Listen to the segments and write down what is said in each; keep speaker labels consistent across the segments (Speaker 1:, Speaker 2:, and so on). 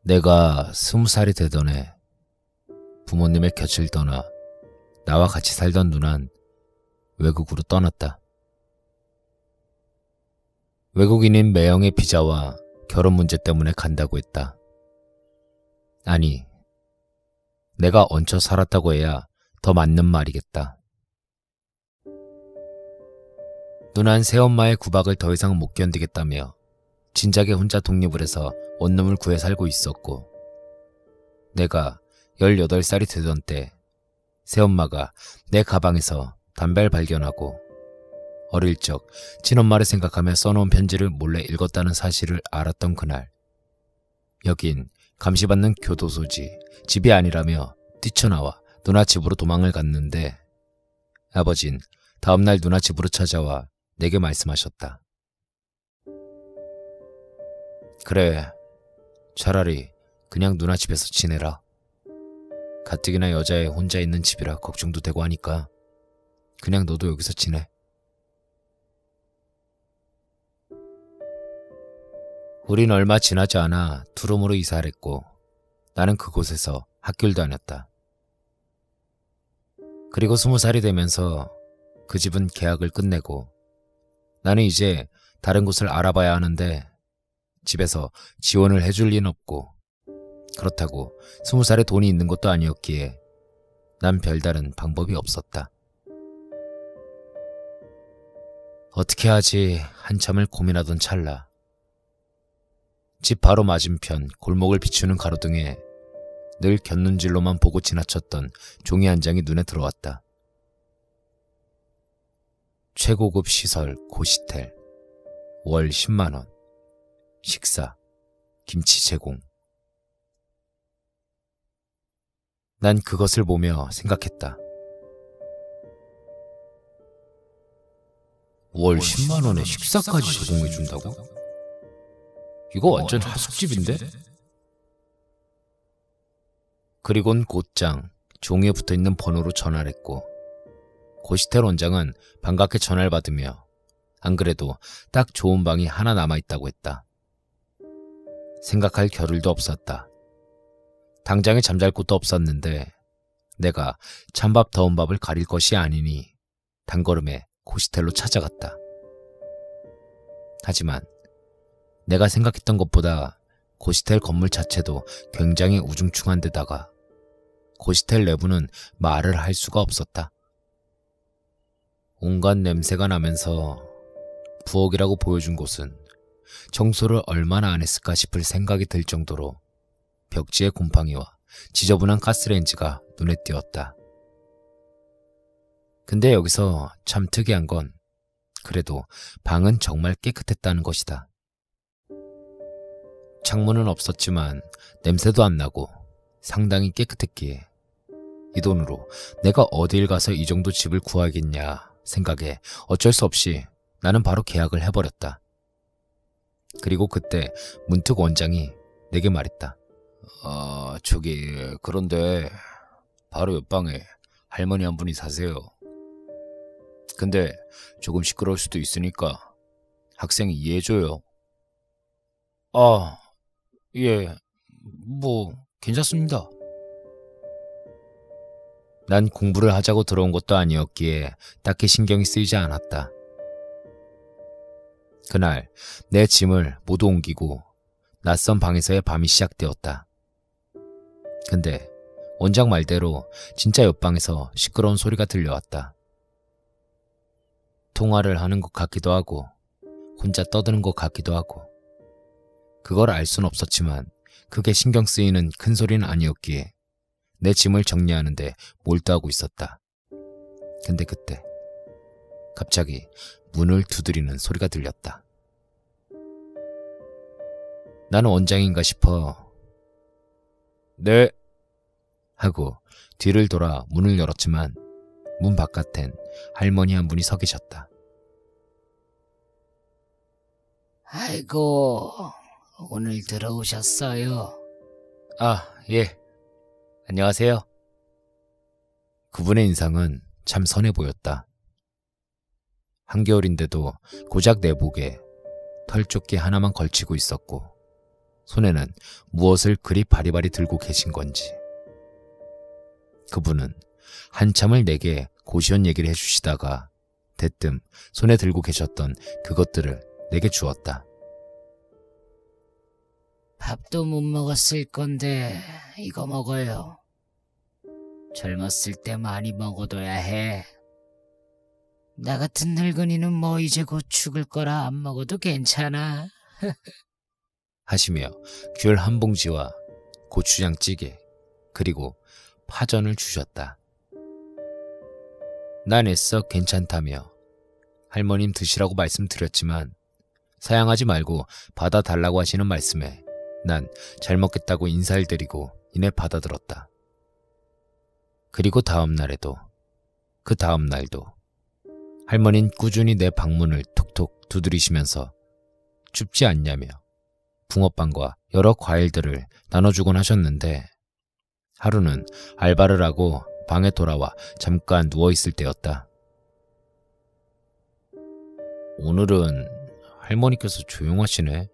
Speaker 1: 내가 20살이 되던 해 부모님의 곁을 떠나 나와 같이 살던 누난 외국으로 떠났다. 외국인인 매형의 비자와 결혼 문제 때문에 간다고 했다. 아니, 내가 얹혀 살았다고 해야 더 맞는 말이겠다. 누난 새엄마의 구박을 더 이상 못 견디겠다며 진작에 혼자 독립을 해서 원룸을 구해 살고 있었고, 내가 18살이 되던 때 새엄마가 내 가방에서 담배를 발견하고 어릴 적 친엄마를 생각하며 써놓은 편지를 몰래 읽었다는 사실을 알았던 그날, 여긴 감시받는 교도소지, 집이 아니라며 뛰쳐나와 누나 집으로 도망을 갔는데, 아버진 다음날 누나 집으로 찾아와 내게 말씀하셨다. 그래, 차라리 그냥 누나 집에서 지내라. 가뜩이나 여자애 혼자 있는 집이라 걱정도 되고 하니까 그냥 너도 여기서 지내. 우린 얼마 지나지 않아 투룸으로 이사를 했고, 나는 그곳에서 학교를 다녔다. 그리고 20살이 되면서 그 집은 계약을 끝내고 나는 이제 다른 곳을 알아봐야 하는데, 집에서 지원을 해줄 리는 없고, 그렇다고 20살에 돈이 있는 것도 아니었기에 난 별다른 방법이 없었다. 어떻게 하지 한참을 고민하던 찰나, 집 바로 맞은편 골목을 비추는 가로등에 늘 곁눈질로만 보고 지나쳤던 종이 한 장이 눈에 들어왔다. 최고급 시설 고시텔, 월 10만원, 식사, 김치 제공. 난 그것을 보며 생각했다. 월 10만원에 식사까지 제공해준다고? 이거 완전 하숙집인데? 그리곤 곧장 종이에 붙어있는 번호로 전화를 했고, 고시텔 원장은 반갑게 전화를 받으며 안 그래도 딱 좋은 방이 하나 남아있다고 했다. 생각할 겨를도 없었다. 당장에 잠잘 곳도 없었는데 내가 찬밥 더운 밥을 가릴 것이 아니니 단걸음에 고시텔로 찾아갔다. 하지만 내가 생각했던 것보다 고시텔 건물 자체도 굉장히 우중충한 데다가 고시텔 내부는 말을 할 수가 없었다. 온갖 냄새가 나면서 부엌이라고 보여준 곳은 청소를 얼마나 안 했을까 싶을 생각이 들 정도로 벽지에 곰팡이와 지저분한 가스레인지가 눈에 띄었다. 근데 여기서 참 특이한 건 그래도 방은 정말 깨끗했다는 것이다. 창문은 없었지만 냄새도 안 나고 상당히 깨끗했기에 이 돈으로 내가 어딜 가서 이 정도 집을 구하겠냐 생각에 어쩔 수 없이 나는 바로 계약을 해버렸다. 그리고 그때 문득 원장이 내게 말했다. 그런데 바로 옆방에 할머니 한 분이 사세요. 근데 조금 시끄러울 수도 있으니까 학생이 이해해줘요. 예, 괜찮습니다. 난 공부를 하자고 들어온 것도 아니었기에 딱히 신경이 쓰이지 않았다. 그날 내 짐을 모두 옮기고 낯선 방에서의 밤이 시작되었다. 근데 원장 말대로 진짜 옆방에서 시끄러운 소리가 들려왔다. 통화를 하는 것 같기도 하고 혼자 떠드는 것 같기도 하고, 그걸 알 순 없었지만 그게 신경 쓰이는 큰 소리는 아니었기에 내 짐을 정리하는데 몰두하고 있었다. 근데 그때 갑자기 문을 두드리는 소리가 들렸다. 나는 원장인가 싶어 네 하고 뒤를 돌아 문을 열었지만 문 바깥엔 할머니 한 분이 서 계셨다.
Speaker 2: 아이고, 오늘 들어오셨어요.
Speaker 1: 예. 안녕하세요. 그분의 인상은 참 선해 보였다. 한겨울인데도 고작 내복에 털조끼 하나만 걸치고 있었고, 손에는 무엇을 그리 바리바리 들고 계신 건지. 그분은 한참을 내게 고시원 얘기를 해주시다가 대뜸 손에 들고 계셨던 그것들을 내게 주었다.
Speaker 2: 밥도 못 먹었을 건데 이거 먹어요. 젊었을 때 많이 먹어둬야 해. 나 같은 늙은이는 뭐 이제 곧 죽을 거라 안 먹어도 괜찮아.
Speaker 1: 하시며 귤 한 봉지와 고추장찌개 그리고 파전을 주셨다. 난 애써 괜찮다며 할머님 드시라고 말씀드렸지만 사양하지 말고 받아달라고 하시는 말씀에 난 잘 먹겠다고 인사를 드리고 이내 받아들었다. 그리고 다음 날에도 그 다음 날도 할머니는 꾸준히 내 방문을 톡톡 두드리시면서 춥지 않냐며 붕어빵과 여러 과일들을 나눠주곤 하셨는데 하루는 알바를 하고 방에 돌아와 잠깐 누워있을 때였다. 오늘은 할머니께서 조용하시네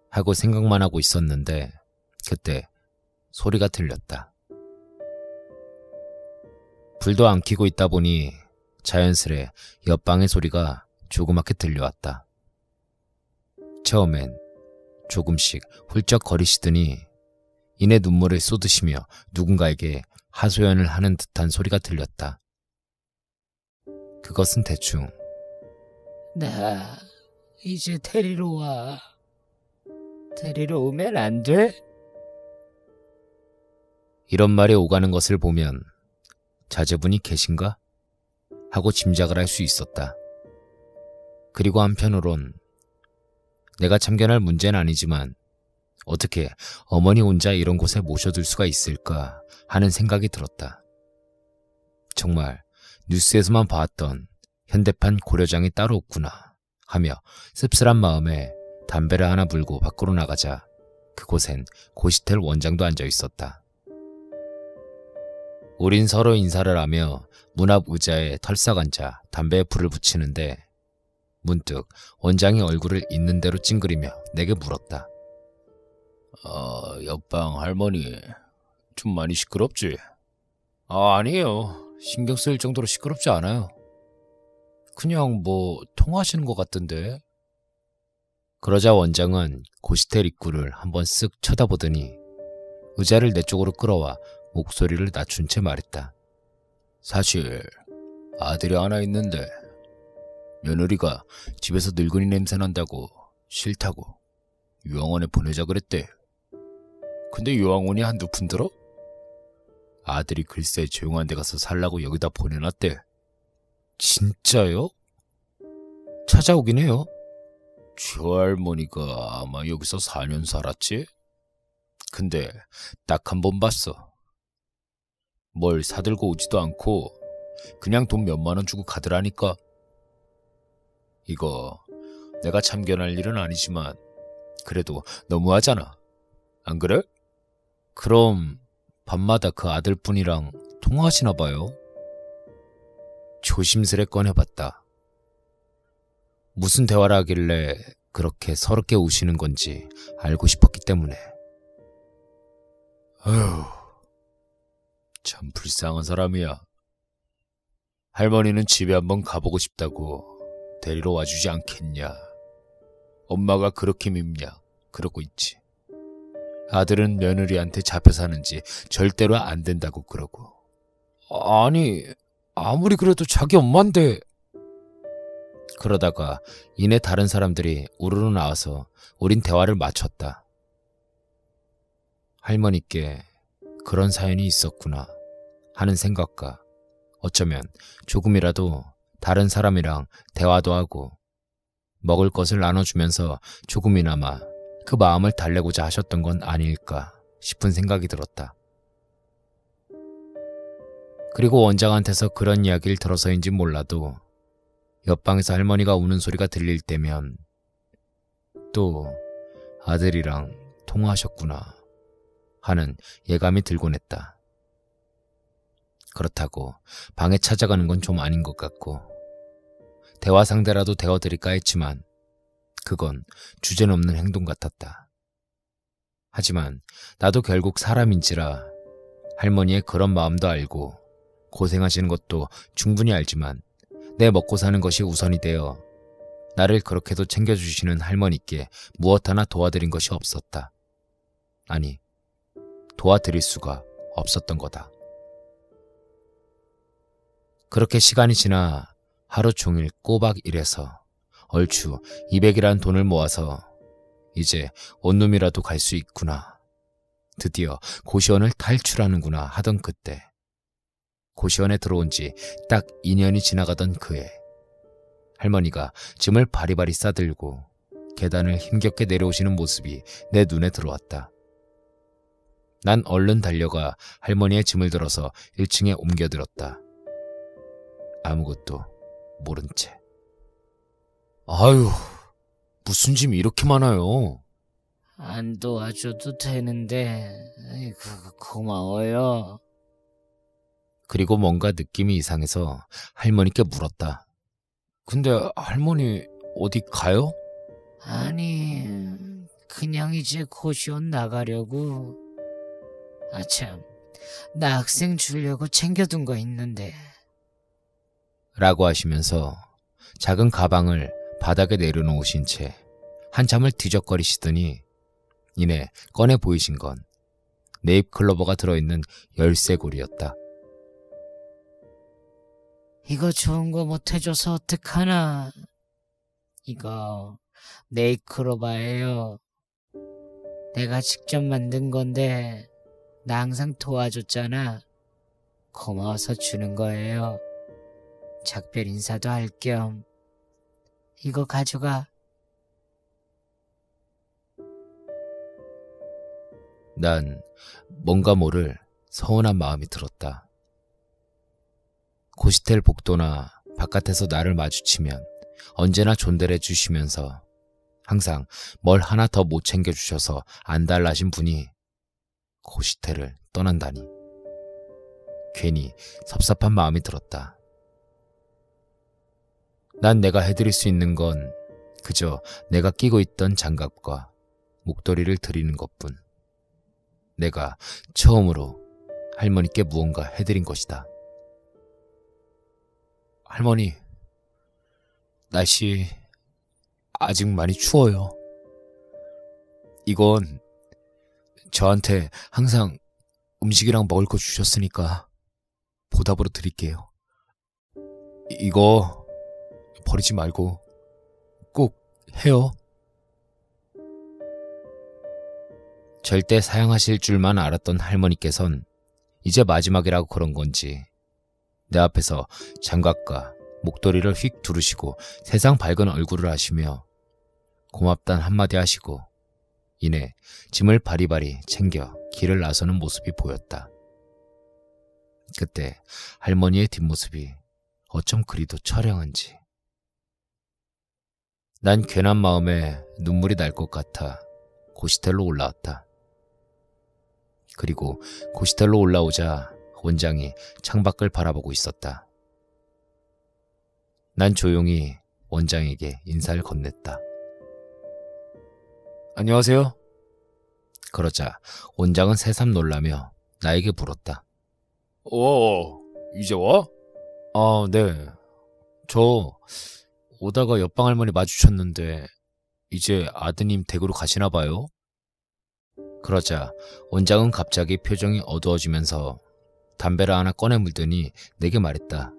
Speaker 1: 하고 생각만 하고 있었는데 그때 소리가 들렸다. 불도 안 켜고 있다 보니 자연스레 옆방의 소리가 조그맣게 들려왔다. 처음엔 조금씩 훌쩍거리시더니 이내 눈물을 쏟으시며 누군가에게 하소연을 하는 듯한 소리가 들렸다. 그것은 대충
Speaker 2: 나 이제 데리러 와. 데리러 오면 안 돼?
Speaker 1: 이런 말이 오가는 것을 보면 자제분이 계신가? 하고 짐작을 할 수 있었다. 그리고 한편으론 내가 참견할 문제는 아니지만 어떻게 어머니 혼자 이런 곳에 모셔둘 수가 있을까 하는 생각이 들었다. 정말 뉴스에서만 봤던 현대판 고려장이 따로 없구나 하며 씁쓸한 마음에 담배를 하나 불고 밖으로 나가자 그곳엔 고시텔 원장도 앉아 있었다. 우린 서로 인사를 하며 문 앞 의자에 털썩 앉아 담배에 불을 붙이는데 문득 원장이 얼굴을 있는 대로 찡그리며 내게 물었다. 옆방 할머니 좀 많이 시끄럽지? 아니에요. 신경 쓰일 정도로 시끄럽지 않아요. 그냥 뭐 통화하시는 것 같던데. 그러자 원장은 고시텔 입구를 한번 쓱 쳐다보더니 의자를 내 쪽으로 끌어와 목소리를 낮춘 채 말했다. 사실 아들이 하나 있는데 며느리가 집에서 늙은이 냄새 난다고 싫다고 요양원에 보내자 그랬대. 근데 요양원이 한두 푼 들어? 아들이 글쎄 조용한 데 가서 살라고 여기다 보내놨대. 진짜요? 찾아오긴 해요. 저 할머니가 아마 여기서 4년 살았지? 근데 딱 한 번 봤어. 뭘 사들고 오지도 않고 그냥 돈 몇만 원 주고 가더라니까. 이거 내가 참견할 일은 아니지만 그래도 너무하잖아. 안 그래? 그럼 밤마다 그 아들분이랑 통화하시나 봐요. 조심스레 꺼내봤다. 무슨 대화를 하길래 그렇게 서럽게 우시는 건지 알고 싶었기 때문에. 아휴, 참 불쌍한 사람이야. 할머니는 집에 한번 가보고 싶다고 데리러 와주지 않겠냐. 엄마가 그렇게 밉냐 그러고 있지. 아들은 며느리한테 잡혀 사는지 절대로 안 된다고 그러고. 아니 아무리 그래도 자기 엄마인데. 그러다가 이내 다른 사람들이 우르르 나와서 우린 대화를 마쳤다. 할머니께 그런 사연이 있었구나 하는 생각과 어쩌면 조금이라도 다른 사람이랑 대화도 하고 먹을 것을 나눠주면서 조금이나마 그 마음을 달래고자 하셨던 건 아닐까 싶은 생각이 들었다. 그리고 원장한테서 그런 이야기를 들어서인지 몰라도 옆방에서 할머니가 우는 소리가 들릴 때면 또 아들이랑 통화하셨구나 하는 예감이 들곤 했다. 그렇다고 방에 찾아가는 건 좀 아닌 것 같고 대화 상대라도 되어드릴까 했지만 그건 주제넘는 행동 같았다. 하지만 나도 결국 사람인지라 할머니의 그런 마음도 알고 고생하시는 것도 충분히 알지만 내 먹고 사는 것이 우선이 되어 나를 그렇게도 챙겨주시는 할머니께 무엇 하나 도와드린 것이 없었다. 아니, 도와드릴 수가 없었던 거다. 그렇게 시간이 지나 하루 종일 꼬박 일해서 얼추 200이라는 돈을 모아서 이제 원룸이라도 갈 수 있구나. 드디어 고시원을 탈출하는구나 하던 그때 고시원에 들어온 지 딱 2년이 지나가던 그해 할머니가 짐을 바리바리 싸들고 계단을 힘겹게 내려오시는 모습이 내 눈에 들어왔다. 난 얼른 달려가 할머니의 짐을 들어서 1층에 옮겨들었다. 아무것도 모른 채. 아유, 무슨 짐이 이렇게 많아요?
Speaker 2: 안 도와줘도 되는데, 고마워요.
Speaker 1: 그리고 뭔가 느낌이 이상해서 할머니께 물었다. 근데 할머니 어디 가요?
Speaker 2: 아니, 그냥 이제 고시원 나가려고. 아참, 나 학생 주려고 챙겨둔 거 있는데.
Speaker 1: 라고 하시면서 작은 가방을 바닥에 내려놓으신 채 한참을 뒤적거리시더니 이내 꺼내 보이신 건 네잎클로버가 들어있는 열쇠고리였다.
Speaker 2: 이거 좋은 거 못 해줘서 어떡하나. 이거 네잎클로버예요. 내가 직접 만든 건데 나 항상 도와줬잖아. 고마워서 주는 거예요. 작별 인사도 할 겸 이거 가져가.
Speaker 1: 난 뭔가 모를 서운한 마음이 들었다. 고시텔 복도나 바깥에서 나를 마주치면 언제나 존대를 해주시면서 항상 뭘 하나 더 못 챙겨주셔서 안달나신 분이 고시텔을 떠난다니. 괜히 섭섭한 마음이 들었다. 난 내가 해드릴 수 있는 건 그저 내가 끼고 있던 장갑과 목도리를 드리는 것뿐. 내가 처음으로 할머니께 무언가 해드린 것이다. 할머니, 날씨 아직 많이 추워요. 이건 저한테 항상 음식이랑 먹을 거 주셨으니까 보답으로 드릴게요. 이거 버리지 말고 꼭 해요. 절대 사양하실 줄만 알았던 할머니께선 이제 마지막이라고 그런 건지 내 앞에서 장갑과 목도리를 휙 두르시고 세상 밝은 얼굴을 하시며 고맙단 한마디 하시고 이내 짐을 바리바리 챙겨 길을 나서는 모습이 보였다. 그때 할머니의 뒷모습이 어쩜 그리도 처량한지. 난 괜한 마음에 눈물이 날 것 같아 고시텔로 올라왔다. 그리고 고시텔로 올라오자 원장이 창밖을 바라보고 있었다. 난 조용히 원장에게 인사를 건넸다. 안녕하세요. 그러자 원장은 새삼 놀라며 나에게 물었다. 이제 와? 아, 네. 저 오다가 옆방 할머니 마주쳤는데 이제 아드님 댁으로 가시나 봐요? 그러자 원장은 갑자기 표정이 어두워지면서 담배를 하나 꺼내 물더니 내게 말했다.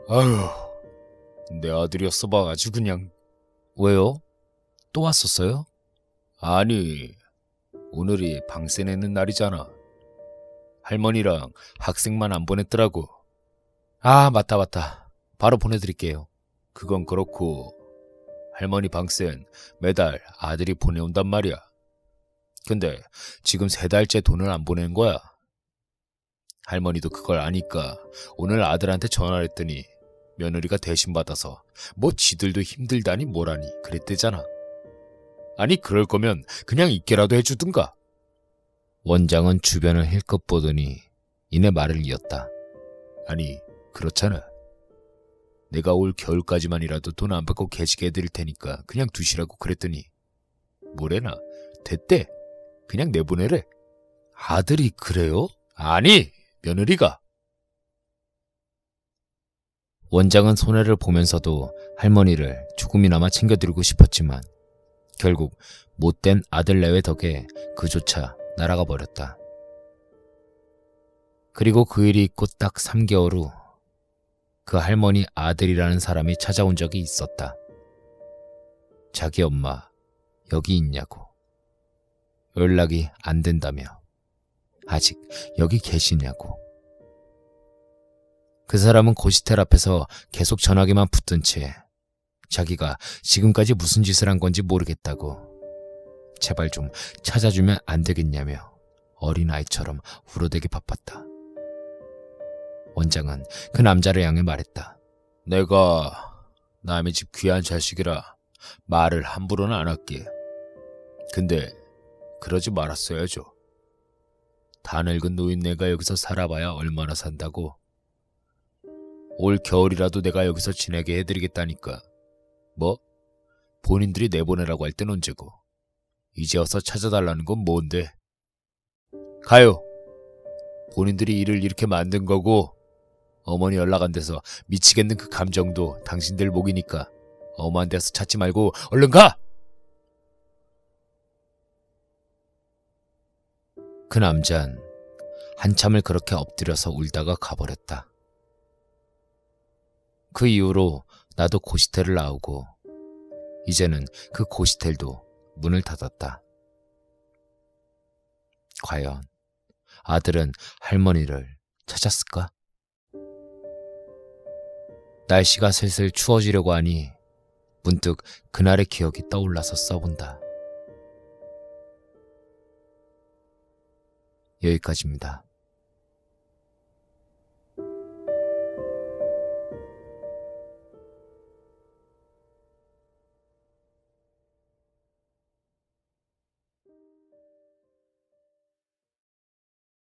Speaker 1: 아휴, 내 아들이었어 봐 아주 그냥. 왜요? 또 왔었어요? 아니, 오늘이 방세 내는 날이잖아. 할머니랑 학생만 안 보냈더라고. 아, 맞다. 바로 보내드릴게요. 그건 그렇고 할머니 방센 매달 아들이 보내온단 말이야. 근데 지금 3달째 돈을 안 보내는 거야. 할머니도 그걸 아니까 오늘 아들한테 전화를 했더니 며느리가 대신 받아서 뭐 지들도 힘들다니 뭐라니 그랬대잖아. 아니 그럴 거면 그냥 있게라도 해주든가. 원장은 주변을 힐끗 보더니 이내 말을 이었다. 아니 그렇잖아. 내가 올 겨울까지만이라도 돈 안 받고 개지게 해드릴 테니까 그냥 두시라고 그랬더니 뭐래나 됐대. 그냥 내보내래. 아들이 그래요? 아니, 며느리가. 원장은 손해를 보면서도 할머니를 조금이나마 챙겨드리고 싶었지만 결국 못된 아들 내외 덕에 그조차 날아가 버렸다. 그리고 그 일이 있고 딱 3개월 후 그 할머니 아들이라는 사람이 찾아온 적이 있었다. 자기 엄마 여기 있냐고. 연락이 안 된다며. 아직 여기 계시냐고. 그 사람은 고시텔 앞에서 계속 전화기만 붙든 채 자기가 지금까지 무슨 짓을 한 건지 모르겠다고 제발 좀 찾아주면 안 되겠냐며 어린아이처럼 울어대기 바빴다. 원장은 그 남자를 향해 말했다. 내가 남의 집 귀한 자식이라 말을 함부로는 안 할게. 근데 그러지 말았어야죠. 다 늙은 노인네가 여기서 살아봐야 얼마나 산다고. 올 겨울이라도 내가 여기서 지내게 해드리겠다니까. 뭐? 본인들이 내보내라고 할 땐 언제고. 이제 와서 찾아달라는 건 뭔데? 가요. 본인들이 일을 이렇게 만든 거고 어머니 연락 안 돼서 미치겠는 그 감정도 당신들 목이니까 엄한 데서 찾지 말고 얼른 가! 그 남잔 한참을 그렇게 엎드려서 울다가 가버렸다. 그 이후로 나도 고시텔을 나오고 이제는 그 고시텔도 문을 닫았다. 과연 아들은 할머니를 찾았을까? 날씨가 슬슬 추워지려고 하니 문득 그날의 기억이 떠올라서 써본다. 여기까지입니다.